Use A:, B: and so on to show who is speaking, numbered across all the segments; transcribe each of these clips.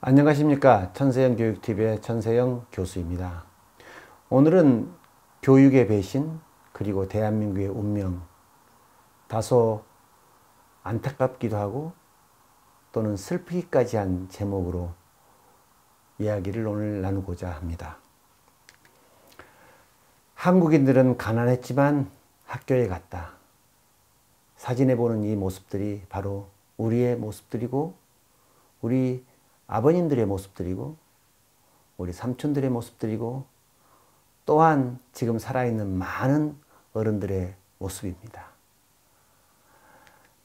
A: 안녕하십니까. 천세영 교육TV의 천세영 교수입니다. 오늘은 교육의 배신 그리고 대한민국의 운명, 다소 안타깝기도 하고 또는 슬프기까지 한 제목으로 이야기를 오늘 나누고자 합니다. 한국인들은 가난했지만 학교에 갔다. 사진에 보는 이 모습들이 바로 우리의 모습들이고 우리 아버님들의 모습들이고 우리 삼촌들의 모습들이고 또한 지금 살아있는 많은 어른들의 모습입니다.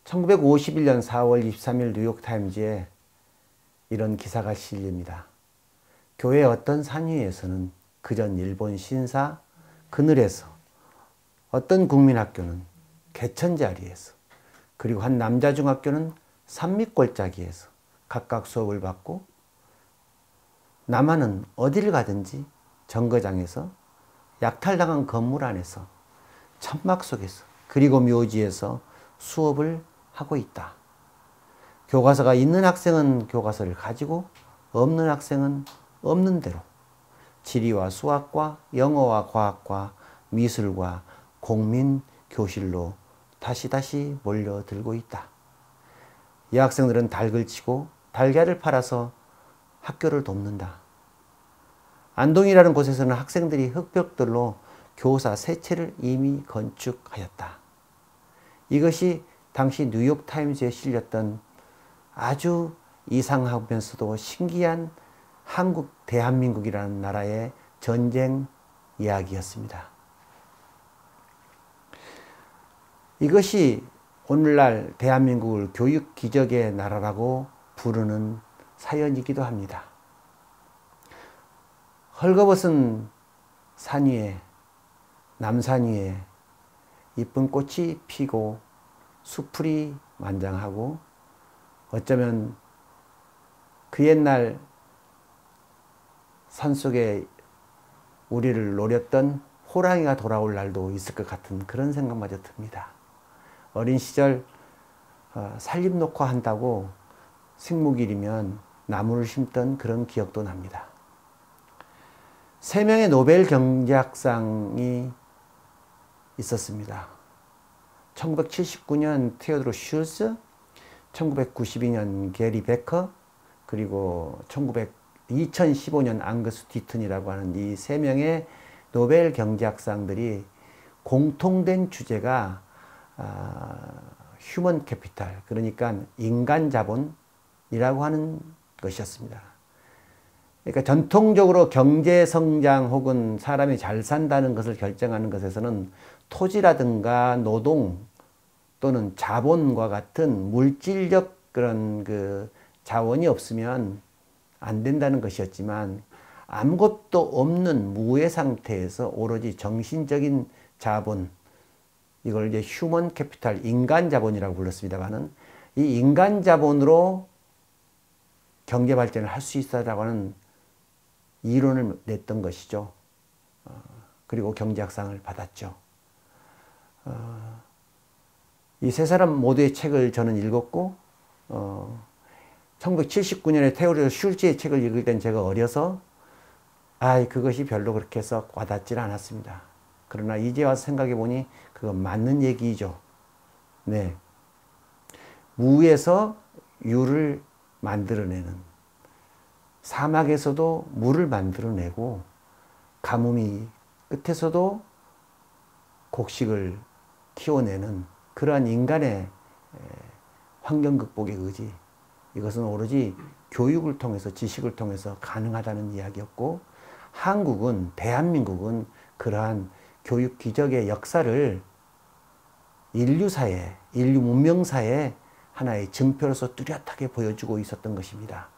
A: 1951년 4월 23일 뉴욕타임즈에 이런 기사가 실립니다. 교회 어떤 산 위에서는 그전 일본 신사 그늘에서 어떤 국민학교는 개천 자리에서 그리고 한 남자 중학교는 산밑골짜기에서 각각 수업을 받고 남한은 어디를 가든지 정거장에서 약탈당한 건물 안에서 천막 속에서 그리고 묘지에서 수업을 하고 있다. 교과서가 있는 학생은 교과서를 가지고 없는 학생은 없는 대로 지리와 수학과 영어와 과학과 미술과 공민 교실로 다시 몰려들고 있다. 이 학생들은 닭을 치고 달걀을 팔아서 학교를 돕는다. 안동이라는 곳에서는 학생들이 흙벽돌로 교사 세 채를 이미 건축하였다. 이것이 당시 뉴욕타임즈에 실렸던 아주 이상하면서도 신기한 한국, 대한민국이라는 나라의 전쟁 이야기였습니다. 이것이 오늘날 대한민국을 교육 기적의 나라라고 부르는 사연이기도 합니다. 헐거벗은 산 위에, 남산 위에 이쁜 꽃이 피고 수풀이 만장하고 어쩌면 그 옛날 산속에 우리를 노렸던 호랑이가 돌아올 날도 있을 것 같은 그런 생각마저 듭니다. 어린 시절 살림녹화 한다고 식목일이면 나무를 심던 그런 기억도 납니다. 3명의 노벨 경제학상이 있었습니다. 1979년 테오도르 슐스, 1992년 게리 베커, 그리고 2015년 앙거스 디튼이라고 하는 이 3명의 노벨 경제학상들이 공통된 주제가 휴먼 캐피탈, 그러니까 인간 자본이라고 하는 것이었습니다. 그러니까 전통적으로 경제 성장 혹은 사람이 잘 산다는 것을 결정하는 것에서는 토지라든가 노동 또는 자본과 같은 물질적 그런 그 자원이 없으면 안 된다는 것이었지만 아무것도 없는 무의 상태에서 오로지 정신적인 자본, 이걸 이제 휴먼 캐피탈, 인간 자본이라고 불렀습니다만은 이 인간 자본으로 경제 발전을 할 수 있다라고 하는 이론을 냈던 것이죠. 그리고 경제학상을 받았죠. 이 세 사람 모두의 책을 저는 읽었고 1979년에 테오도르 슐츠의 책을 읽을 땐 제가 어려서 그것이 별로 그렇게 해서 와닿질 않았습니다. 그러나 이제 와서 생각해 보니 그건 맞는 얘기죠. 네. 무에서 유를 만들어내는, 사막에서도 물을 만들어내고 가뭄이 끝에서도 곡식을 키워내는 그러한 인간의 환경 극복의 의지, 이것은 오로지 교육을 통해서 지식을 통해서 가능하다는 이야기였고, 한국은, 대한민국은 그러한 교육 기적의 역사를 인류사에, 인류 문명사에 하나의 증표로서 뚜렷하게 보여주고 있었던 것입니다.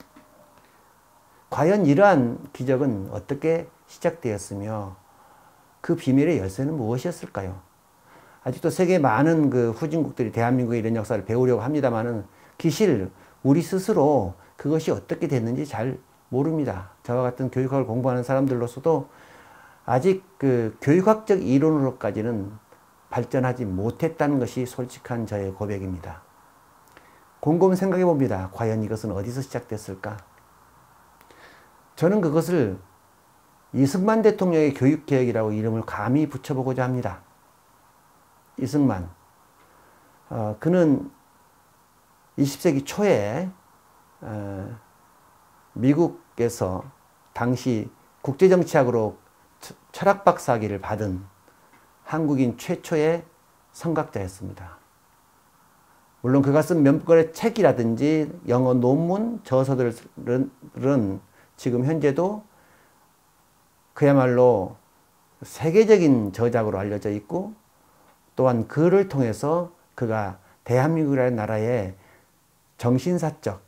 A: 과연 이러한 기적은 어떻게 시작되었으며 그 비밀의 열쇠는 무엇이었을까요? 아직도 세계 많은 그 후진국들이 대한민국의 이런 역사를 배우려고 합니다만은 기실 우리 스스로 그것이 어떻게 됐는지 잘 모릅니다. 저와 같은 교육학을 공부하는 사람들로서도 아직 그 교육학적 이론으로까지는 발전하지 못했다는 것이 솔직한 저의 고백입니다. 곰곰 생각해 봅니다. 과연 이것은 어디서 시작됐을까? 저는 그것을 이승만 대통령의 교육개혁이라고 이름을 감히 붙여보고자 합니다. 이승만. 그는 20세기 초에 미국에서 당시 국제정치학으로 철학박사학위를 받은 한국인 최초의 성각자였습니다. 물론 그가 쓴 몇 권의 책이라든지 영어 논문, 저서들은 지금 현재도 그야말로 세계적인 저작으로 알려져 있고, 또한 그를 통해서 그가 대한민국이라는 나라의 정신사적,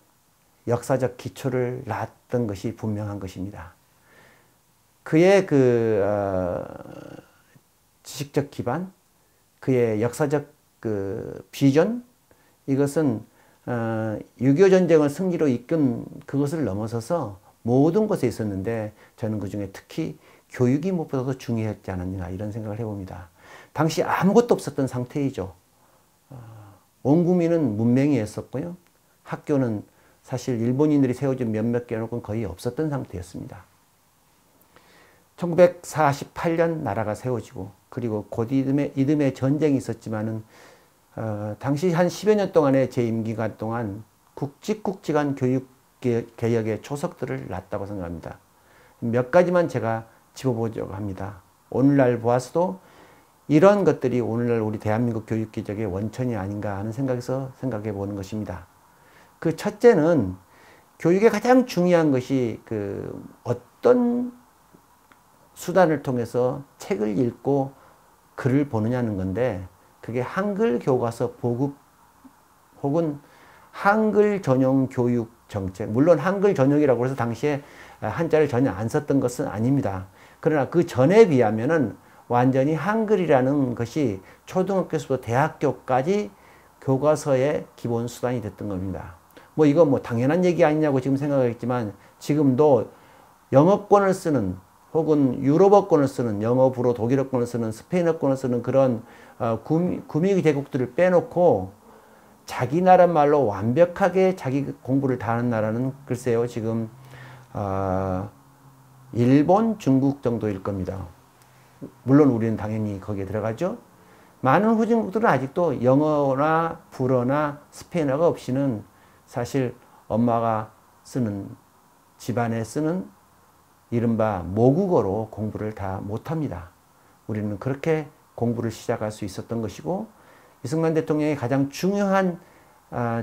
A: 역사적 기초를 놨던 것이 분명한 것입니다. 그의 지식적 기반, 그의 역사적 비전, 이것은 6.25 전쟁을 승리로 이끈 그것을 넘어서서 모든 것에 있었는데, 저는 그 중에 특히 교육이 무엇보다도 중요했지 않았나 이런 생각을 해봅니다. 당시 아무것도 없었던 상태이죠. 온 국민은 문맹이었었고요. 학교는 사실 일본인들이 세워준 몇몇 개는 거의 없었던 상태였습니다. 1948년 나라가 세워지고, 그리고 곧 이듬해 전쟁이 있었지만은 당시 한 10여 년 동안의 제 임기간 동안 굵직굵직한 교육개혁의 초석들을 놨다고 생각합니다. 몇 가지만 제가 짚어보려고 합니다. 오늘날 보아서도 이런 것들이 오늘날 우리 대한민국 교육개혁의 원천이 아닌가 하는 생각에서 생각해 보는 것입니다. 그 첫째는 교육의 가장 중요한 것이 어떤 수단을 통해서 책을 읽고 글을 보느냐는 건데, 그게 한글 교과서 보급 혹은 한글 전용 교육 정책, 물론 한글 전용이라고 해서 당시에 한자를 전혀 안 썼던 것은 아닙니다. 그러나 그 전에 비하면은 완전히 한글이라는 것이 초등학교에서부터 대학교까지 교과서의 기본 수단이 됐던 겁니다. 이거 당연한 얘기 아니냐고 지금 생각하겠지만, 지금도 영어권을 쓰는 혹은 유럽어권을 쓰는, 영어, 불어, 독일어권을 쓰는, 스페인어권을 쓰는 그런 구미 제국들을 빼놓고 자기 나라 말로 완벽하게 자기 공부를 다 하는 나라는 글쎄요, 지금 일본, 중국 정도일 겁니다. 물론 우리는 당연히 거기에 들어가죠. 많은 후진국들은 아직도 영어나 불어나 스페인어가 없이는 사실 엄마가 쓰는, 집안에 쓰는 이른바 모국어로 공부를 다 못합니다. 우리는 그렇게 공부를 시작할 수 있었던 것이고, 이승만 대통령의 가장 중요한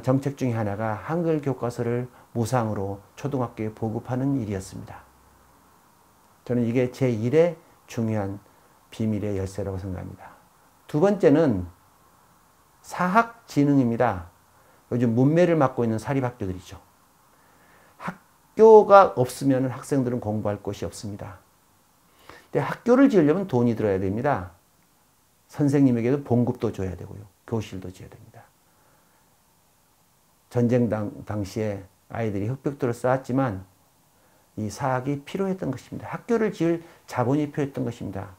A: 정책 중에 하나가 한글 교과서를 무상으로 초등학교에 보급하는 일이었습니다. 저는 이게 제1의 중요한 비밀의 열쇠라고 생각합니다. 두 번째는 사학진흥입니다. 요즘 문매를 맡고 있는 사립학교들이죠. 학교가 없으면 학생들은 공부할 곳이 없습니다. 근데 학교를 지으려면 돈이 들어야 됩니다. 선생님에게도 봉급도 줘야 되고요. 교실도 지어야 됩니다. 전쟁 당시에 아이들이 흑벽돌을 쌓았지만 이 사학이 필요했던 것입니다. 학교를 지을 자본이 필요했던 것입니다.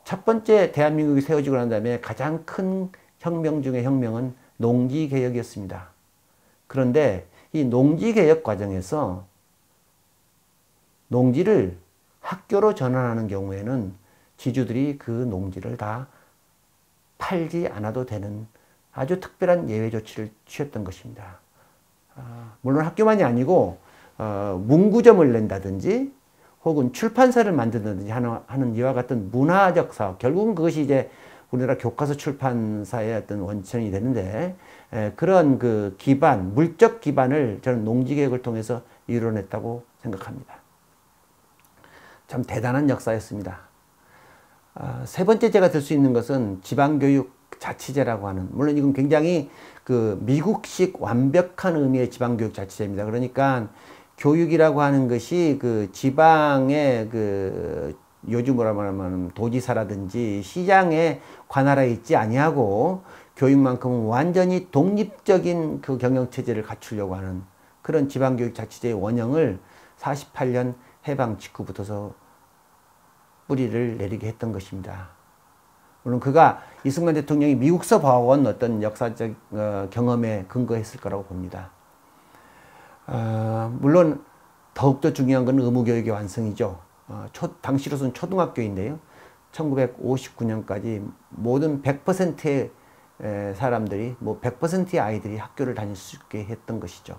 A: 첫 번째 대한민국이 세워지고 난 다음에 가장 큰 혁명 중의 혁명은 농지개혁이었습니다. 그런데 이 농지개혁 과정에서 농지를 학교로 전환하는 경우에는 지주들이 그 농지를 다 팔지 않아도 되는 아주 특별한 예외 조치를 취했던 것입니다. 물론 학교만이 아니고 문구점을 낸다든지 혹은 출판사를 만든다든지 하는 이와 같은 문화적 사업, 결국은 그것이 이제 우리나라 교과서 출판사의 어떤 원천이 되는데, 그런 그 기반, 물적 기반을 저는 농지개혁을 통해서 이뤄냈다고 생각합니다. 참 대단한 역사였습니다. 세 번째 제가 들 수 있는 것은 지방교육 자치제라고 하는, 물론 이건 굉장히 그 미국식 완벽한 의미의 지방교육 자치제입니다. 그러니까 교육이라고 하는 것이 그 지방의 그 요즘 뭐라 말하면 도지사라든지 시장에 관할하에 있지 아니하고 교육만큼은 완전히 독립적인 그 경영체제를 갖추려고 하는 그런 지방교육 자치제의 원형을 48년 해방 직후부터서 뿌리를 내리게 했던 것입니다. 물론 그가 이승만 대통령이 미국서 봐온 어떤 역사적 경험에 근거했을 거라고 봅니다. 물론 더욱더 중요한 건 의무교육의 완성이죠. 당시로서는 초등학교인데요. 1959년까지 모든 100%의 사람들이, 100%의 아이들이 학교를 다닐 수 있게 했던 것이죠.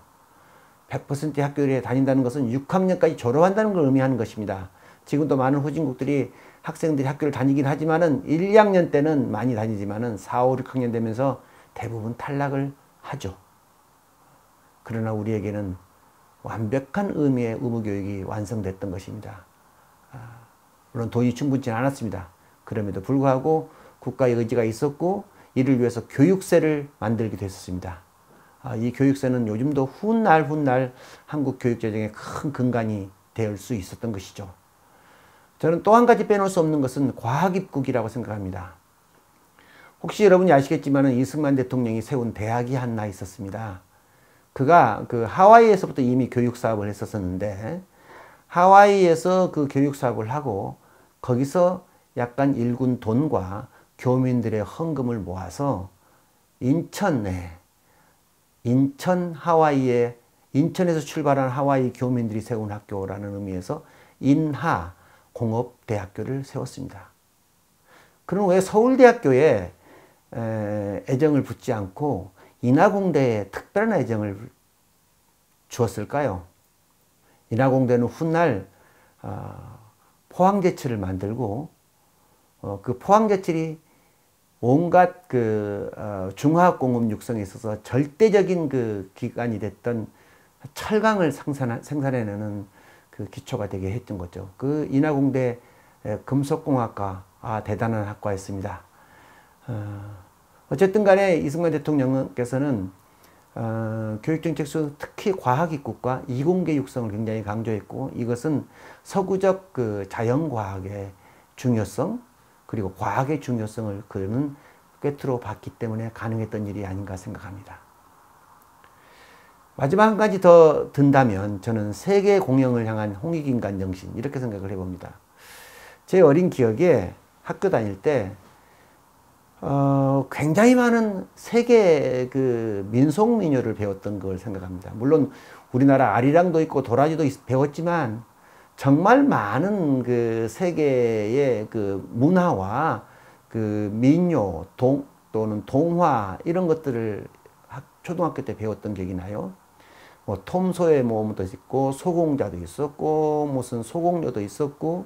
A: 100%의 학교에 다닌다는 것은 6학년까지 졸업한다는 걸 의미하는 것입니다. 지금도 많은 후진국들이 학생들이 학교를 다니긴 하지만은 1, 2학년 때는 많이 다니지만은 4, 5, 6학년 되면서 대부분 탈락을 하죠. 그러나 우리에게는 완벽한 의미의 의무교육이 완성됐던 것입니다. 물론 돈이 충분치 않았습니다. 그럼에도 불구하고 국가의 의지가 있었고 이를 위해서 교육세를 만들기도 했었습니다. 이 교육세는 요즘도 훗날 한국 교육재정의 큰 근간이 될 수 있었던 것이죠. 저는 또 한 가지 빼놓을 수 없는 것은 과학입국이라고 생각합니다. 혹시 여러분이 아시겠지만 이승만 대통령이 세운 대학이 하나 있었습니다. 그가 그 하와이에서부터 이미 교육 사업을 했었는데 하와이에서 그 교육 사업을 하고 거기서 약간 일군 돈과 교민들의 헌금을 모아서 인천에서 출발한 하와이 교민들이 세운 학교라는 의미에서 인하공업대학교를 세웠습니다. 그럼 왜 서울대학교에 애정을 붙지 않고 인하공대에 특별한 애정을 주었을까요? 인하공대는 훗날 포항제철을 만들고 그 포항제철이 온갖 중화학공업 육성에 있어서 절대적인 그 기관이 됐던 철강을 생산해내는 그 기초가 되게 했던 거죠. 그 인하공대 금속공학과, 대단한 학과였습니다. 어쨌든 간에 이승만 대통령께서는 교육정책 속 특히 과학입국과 이공계 육성을 굉장히 강조했고 이것은 서구적 그 자연과학의 중요성 그리고 과학의 중요성을 그는 꿰뚫어 봤기 때문에 가능했던 일이 아닌가 생각합니다. 마지막 한 가지 더 든다면 저는 세계 공영을 향한 홍익인간 정신 이렇게 생각을 해봅니다. 제 어린 기억에 학교 다닐 때 굉장히 많은 세계 그 민속민요를 배웠던 걸 생각합니다. 물론 우리나라 아리랑도 있고 도라지도 배웠지만 정말 많은 그 세계의 그 문화와 그 민요 또는 동화 이런 것들을 초등학교 때 배웠던 기억이 나요. 뭐 톰소의 모험도 있고 소공자도 있었고 무슨 소공녀도 있었고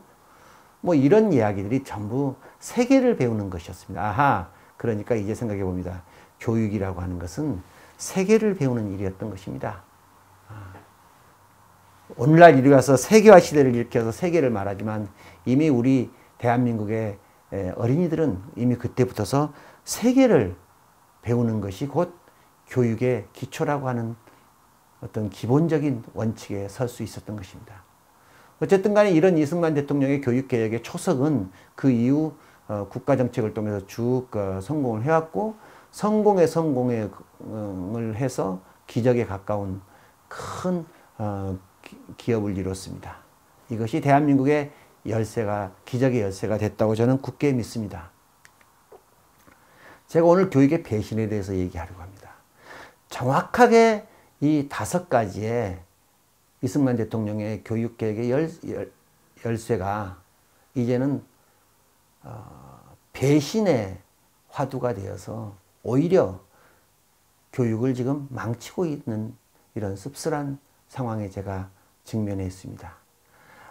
A: 뭐 이런 이야기들이 전부 세계를 배우는 것이었습니다. 그러니까 이제 생각해 봅니다. 교육이라고 하는 것은 세계를 배우는 일이었던 것입니다. 오늘날 이리 와서 세계화 시대를 일으켜서 세계를 말하지만 이미 우리 대한민국의 어린이들은 이미 그때부터서 세계를 배우는 것이 곧 교육의 기초라고 하는 어떤 기본적인 원칙에 설 수 있었던 것입니다. 어쨌든 간에 이런 이승만 대통령의 교육개혁의 초석은 그 이후 국가정책을 통해서 쭉 성공을 해왔고 성공을 해서 기적에 가까운 큰 기업을 이뤘습니다. 이것이 대한민국의 기적의 열쇠가 됐다고 저는 굳게 믿습니다. 제가 오늘 교육의 배신에 대해서 얘기하려고 합니다. 정확하게 이 5가지의 이승만 대통령의 교육개혁의 열쇠가 이제는 배신의 화두가 되어서 오히려 교육을 지금 망치고 있는 이런 씁쓸한 상황에 제가 직면해 있습니다.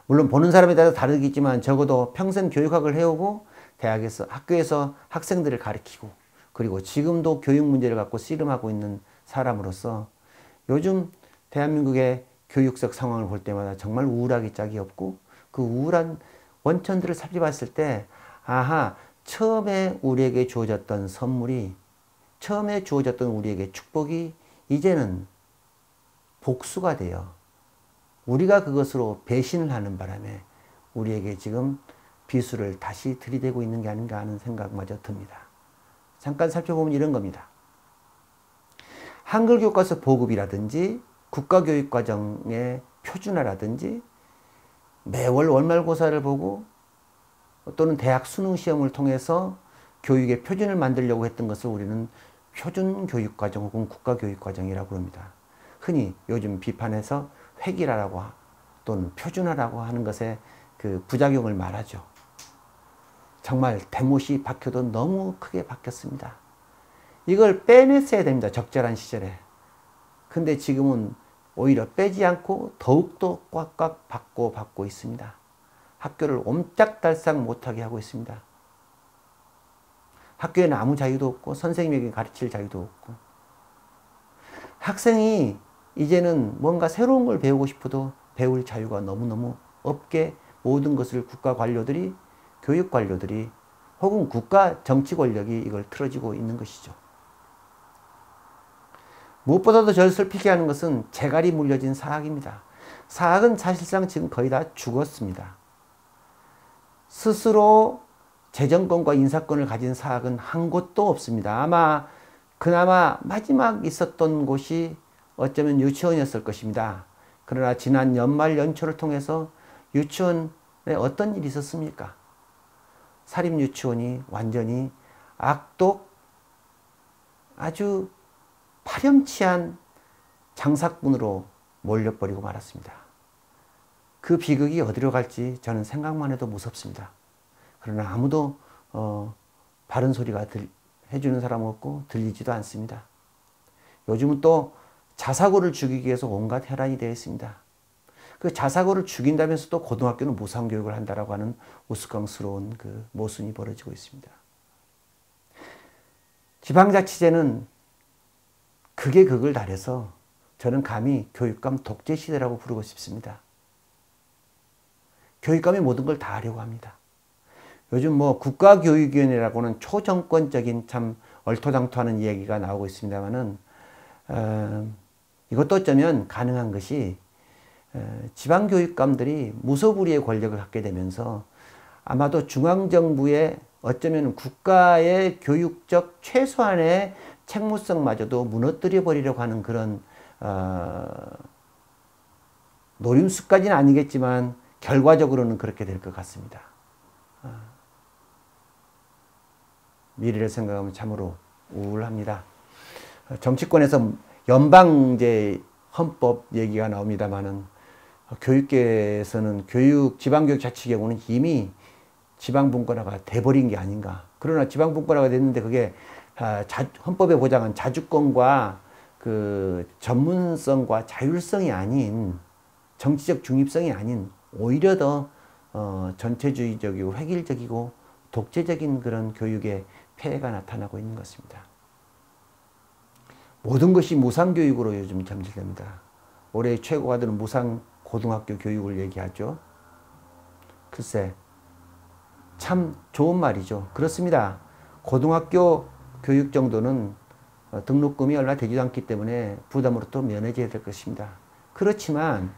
A: 물론 보는 사람에 따라 다르겠지만 적어도 평생 교육학을 해오고 학교에서 학생들을 가르치고 그리고 지금도 교육 문제를 갖고 씨름하고 있는 사람으로서 요즘 대한민국의 교육적 상황을 볼 때마다 정말 우울하기 짝이 없고 그 우울한 원천들을 살펴봤을 때 처음에 우리에게 주어졌던 선물이 처음에 주어졌던 우리에게 축복이 이제는 복수가 되어 우리가 그것으로 배신을 하는 바람에 우리에게 지금 비수를 다시 들이대고 있는 게 아닌가 하는 생각마저 듭니다. 잠깐 살펴보면 이런 겁니다. 한글 교과서 보급이라든지 국가교육과정의 표준화라든지 매월 월말고사를 보고 또는 대학 수능시험을 통해서 교육의 표준을 만들려고 했던 것을 우리는 표준교육과정 혹은 국가교육과정이라고 합니다. 흔히 요즘 비판해서 획일화라고 또는 표준화라고 하는 것의 그 부작용을 말하죠. 정말 대못이 박혀도 너무 크게 박혔습니다. 이걸 빼냈어야 됩니다. 적절한 시절에. 근데 지금은 오히려 빼지 않고 더욱더 꽉꽉 받고 있습니다. 학교를 옴짝달싹 못하게 하고 있습니다. 학교에는 아무 자유도 없고 선생님에게 가르칠 자유도 없고 학생이 이제는 뭔가 새로운 걸 배우고 싶어도 배울 자유가 너무너무 없게 모든 것을 국가 관료들이 교육 관료들이 혹은 국가 정치 권력이 이걸 틀어지고 있는 것이죠. 무엇보다도 저를 슬피게 하는 것은 재갈이 물려진 사학입니다. 사학은 사실상 지금 거의 다 죽었습니다. 스스로 재정권과 인사권을 가진 사학은 한 곳도 없습니다. 아마 그나마 마지막 있었던 곳이 어쩌면 유치원이었을 것입니다. 그러나 지난 연말 연초를 통해서 유치원에 어떤 일이 있었습니까? 사립유치원이 완전히 악독 아주 파렴치한 장사꾼으로 몰려버리고 말았습니다. 그 비극이 어디로 갈지 저는 생각만 해도 무섭습니다. 그러나 아무도 바른 소리가 해주는 사람 없고 들리지도 않습니다. 요즘은 또 자사고를 죽이기 위해서 온갖 혈안이 되어 있습니다. 그 자사고를 죽인다면서도 고등학교는 무상교육을 한다라고 하는 우스꽝스러운 그 모순이 벌어지고 있습니다. 지방자치제는 극에 극을 달해서 저는 감히 교육감 독재 시대라고 부르고 싶습니다. 교육감이 모든 걸 다 하려고 합니다. 요즘 뭐 국가교육위원회라고는 초정권적인 참 얼토당토하는 이야기가 나오고 있습니다만은 이것도 어쩌면 가능한 것이 지방교육감들이 무소불위의 권력을 갖게 되면서 아마도 중앙정부의 어쩌면 국가의 교육적 최소한의 책무성마저도 무너뜨려 버리려고 하는 그런 노림수까지는 아니겠지만 결과적으로는 그렇게 될 것 같습니다. 미래를 생각하면 참으로 우울합니다. 정치권에서 연방제 헌법 얘기가 나옵니다만은 교육계에서는 지방교육자치경우는 이미 지방분권화가 돼버린 게 아닌가. 그러나 지방분권화가 됐는데 그게 헌법에 보장한 자주권과 그 전문성과 자율성이 아닌 정치적 중립성이 아닌 오히려 더 전체주의적이고 획일적이고 독재적인 그런 교육의 폐해가 나타나고 있는 것입니다. 모든 것이 무상교육으로 요즘 점질됩니다. 올해 최고가 되는 무상고등학교 교육을 얘기하죠. 글쎄 참 좋은 말이죠. 그렇습니다. 고등학교 교육 정도는 등록금이 얼마 되지도 않기 때문에 부담으로부터 면해져야 될 것입니다. 그렇지만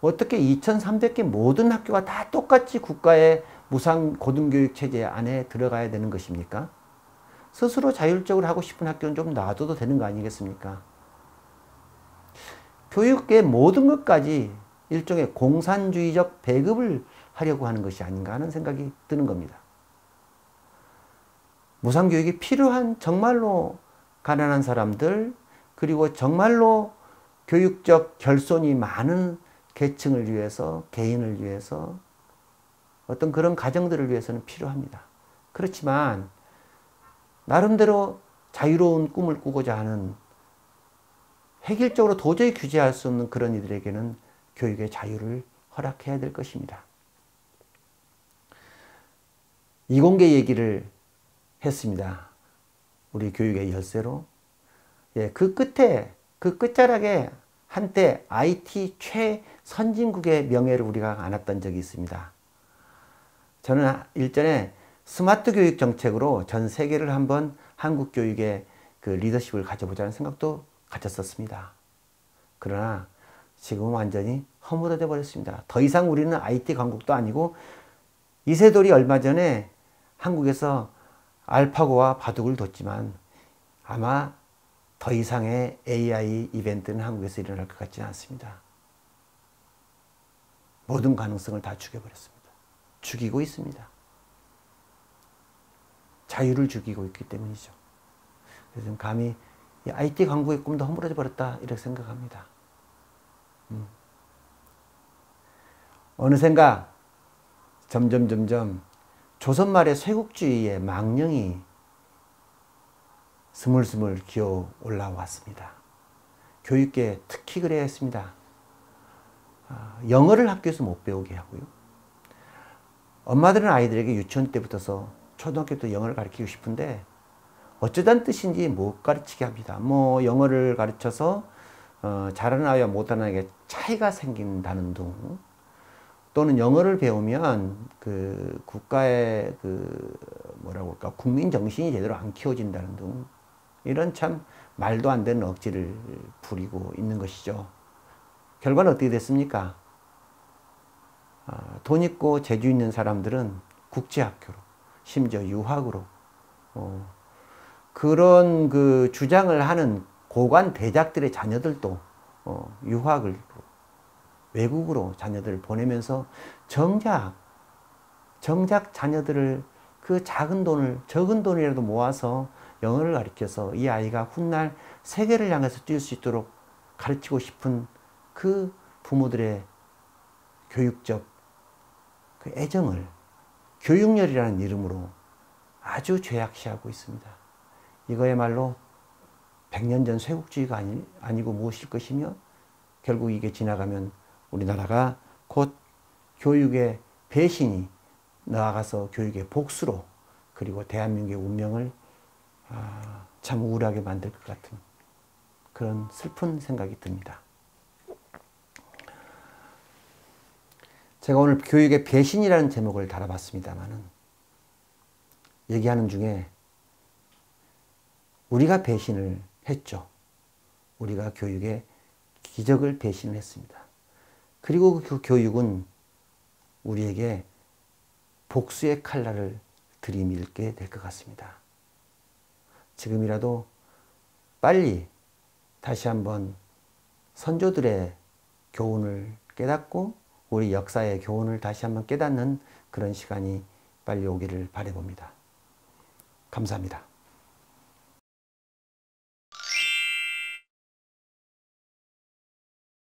A: 어떻게 2,300개 모든 학교가 다 똑같이 국가의 무상 고등교육 체제 안에 들어가야 되는 것입니까? 스스로 자율적으로 하고 싶은 학교는 좀 놔둬도 되는 거 아니겠습니까? 교육의 모든 것까지 일종의 공산주의적 배급을 하려고 하는 것이 아닌가 하는 생각이 드는 겁니다. 무상교육이 필요한 정말로 가난한 사람들 그리고 정말로 교육적 결손이 많은 계층을 위해서 개인을 위해서 어떤 그런 가정들을 위해서는 필요합니다. 그렇지만 나름대로 자유로운 꿈을 꾸고자 하는 획일적으로 도저히 규제할 수 없는 그런 이들에게는 교육의 자유를 허락해야 될 것입니다. 이공계 얘기를 했습니다. 우리 교육의 열쇠로. 예, 그 끝자락에 한때 IT 최선진국의 명예를 우리가 안았던 적이 있습니다. 저는 일전에 스마트 교육 정책으로 전 세계를 한번 한국 교육의 그 리더십을 가져보자는 생각도 가졌었습니다. 그러나 지금은 완전히 허물어져 버렸습니다. 더 이상 우리는 IT 강국도 아니고 이세돌이 얼마 전에 한국에서 알파고와 바둑을 뒀지만 아마 더 이상의 AI 이벤트는 한국에서 일어날 것 같지는 않습니다. 모든 가능성을 다 죽여버렸습니다. 죽이고 있습니다. 자유를 죽이고 있기 때문이죠. 그래서 좀 감히 이 IT 강국의 꿈도 허물어져 버렸다 이렇게 생각합니다. 어느샌가 점점 조선 말의 쇄국주의의 망령이 스물스물 기어 올라왔습니다. 교육계 특히 그래야 했습니다. 영어를 학교에서 못 배우게 하고요. 엄마들은 아이들에게 유치원 때부터서 초등학교 때 영어를 가르치고 싶은데 어쩌단 뜻인지 못 가르치게 합니다. 뭐 영어를 가르쳐서 잘하는 아이와 못하는 아이에게 차이가 생긴다는 둥, 또는 영어를 배우면 그 국가의 그 뭐라고 할까, 국민 정신이 제대로 안 키워진다는 둥, 이런 참 말도 안 되는 억지를 부리고 있는 것이죠. 결과는 어떻게 됐습니까? 돈 있고 재주 있는 사람들은 국제학교로, 심지어 유학으로, 그런 그 주장을 하는 고관 대작들의 자녀들도 유학을, 외국으로 자녀들을 보내면서 정작 자녀들을 그 적은 돈이라도 모아서 영어를 가르쳐서 이 아이가 훗날 세계를 향해서 뛸 수 있도록 가르치고 싶은 그 부모들의 교육적 그 애정을 교육열이라는 이름으로 아주 죄악시하고 있습니다. 이거야말로 100년 전 쇄국주의가 아니고 무엇일 것이며, 결국 이게 지나가면 우리나라가 곧 교육의 배신이 나아가서 교육의 복수로, 그리고 대한민국의 운명을 참 우울하게 만들 것 같은 그런 슬픈 생각이 듭니다. 제가 오늘 교육의 배신이라는 제목을 달아봤습니다만은, 얘기하는 중에 우리가 배신을 했죠. 우리가 교육의 기적을 배신을 했습니다. 그리고 그 교육은 우리에게 복수의 칼날을 들이밀게 될 것 같습니다. 지금이라도 빨리 다시 한번 선조들의 교훈을 깨닫고 우리 역사의 교훈을 다시 한번 깨닫는 그런 시간이 빨리 오기를 바라봅니다. 감사합니다.